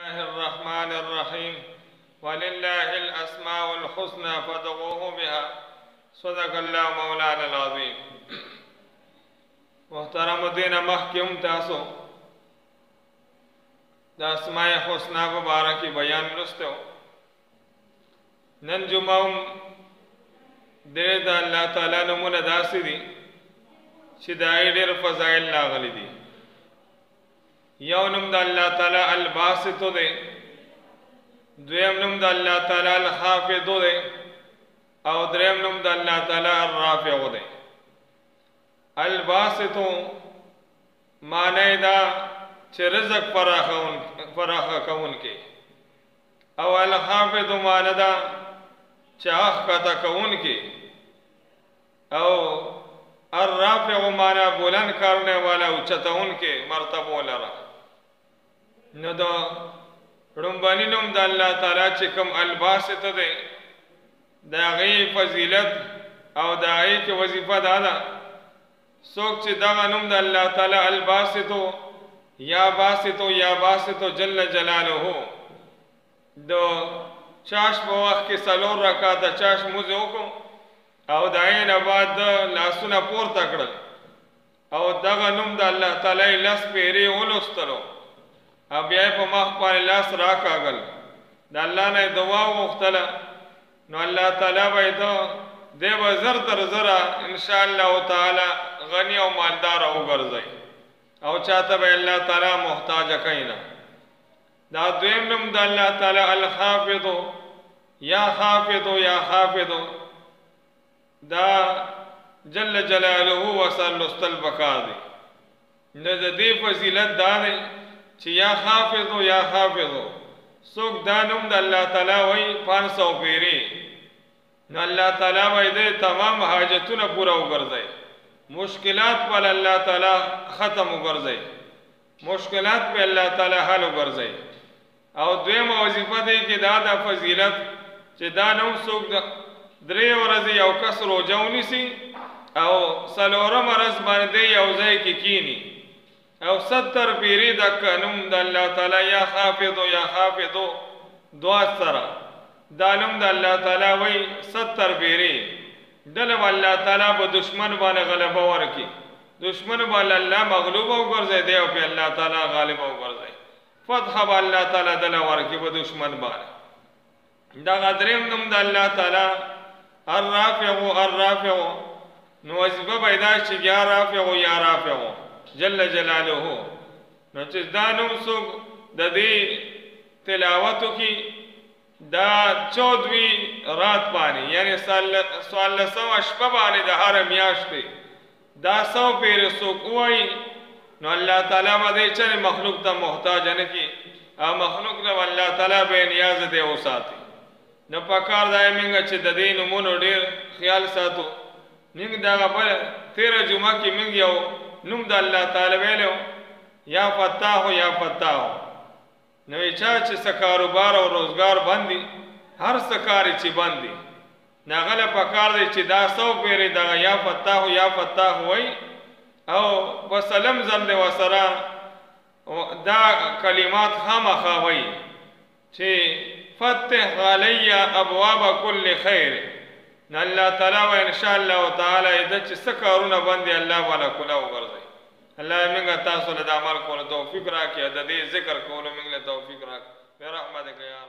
الله الرحمن الرحيم ولله الأسماء الحسنى فادعوه بها صدق الله مولانا العظيم. محترم دین محکم تاسو د اسماء حسنا مبارکی بیان لستو نن جمعه د الله تعالی نمونه داسې دي چې د ډېر فضایل راغلي دي. یو نوم د الله تعالی الباسط دی، دویم نوم د الله تعالی الخافض دی، او دریم نوم د الله تعالی الرافع دی. الباسط معنی دا چې رزق فراخه کوونکی، او الخافض معنی دا چې ښکته کوونکی، او الرافع معنی بلند کرنے والا اوچتونکی مرتبو لرا. نو دا رنبانی نوم دا اللہ تعالی چې کم الباسط دی دا غی فضیلت او دا غی کی وظیفہ دادا سوک چی دا نوم دا اللہ تعالی الباسطو یا باسطو جل جلالہو دو چاش بوقت کی سلور رکا دا چاش موزیو کو او دا این بعد لاسونا پور تکڑل او دغه نوم د الله تعالی لاس پیری ولستلو او بیا په مخ باندې لاس راکاغل د الله نه دعا وغوښتله نو الله تعالی به د وزر تر زرا ان شاء الله تعالی غنی او مالدار او ګرځي او چاته به الله تعالی محتاج کینا. دا دویم نوم د الله تعالی الحافظ یا حافظ دا جل جلاله وصل لستل بکار دی. نو د دې فضیلت دا دی چې یا حافظ څوک دا نوم د الله تعالی وایي 500 پیری نو الله تعالی وایي د تمام حاجتونه پورا وګرځي، مشکلات پر الله تعالی ختم وګرځي، مشکلات په الله تعالی حل وګرځي. او دویمه وظیفه دی کې دا د فضیلت چې دا نوم څوک درې ورځې یو کس روژه ونیسي او څلورم ورځ باندې یو ځای کې کینی او 70 پیری د نوم د الله تعالی یا حافظ دعا سره دا نوم د الله تعالی وایي 70 پیری دله الله تعالی په دشمن باندې غلبه ورکړي، دشمن باندې الله مغلوب وګرځي دی او په الله تعالی غالب وګرځي، فتح به الله تعالی دله ورکړي په دشمن باندې. دا دریم نوم د الله تعالی الرافع نو وظیفه پیدا چې یا رافع جل جلاله. نو چې دا نوم څوک د دې تلاوتو کې دا 14 رات باندې یعنی 1400 شپه باندې د هر میاشتې دا 100 پیر څوک وایي نو الله تعالی باندې چې مخلوق ته محتاج نه کی او مخلوق له الله تعالی به نیاز دی او ساتي. نو پکار دا موږ چې د دې نومونو ډېر خیال ساتو. موږ دا غبره 13 جمعه کې موږ یو نوم د الله تعالی ویلو یا فتاح نو چې څه کاروبار او روزګار باندې هر څه کار چې باندې ناغله پکار دی چې دا 100 پیری دا یا فتاح وای او وسلم زم وسره دا کلمات خامخا وای چې فتح علی ابواب کل خیر نو الله تعالی و ان شاء الله تعالی د چې څه کارونه باندې الله والا کولا وګرځي. الله موږ تاسو له عمل کولو توفیق راکړي، د دې ذکر کولو موږ له توفیق راکړي. برحمتک یا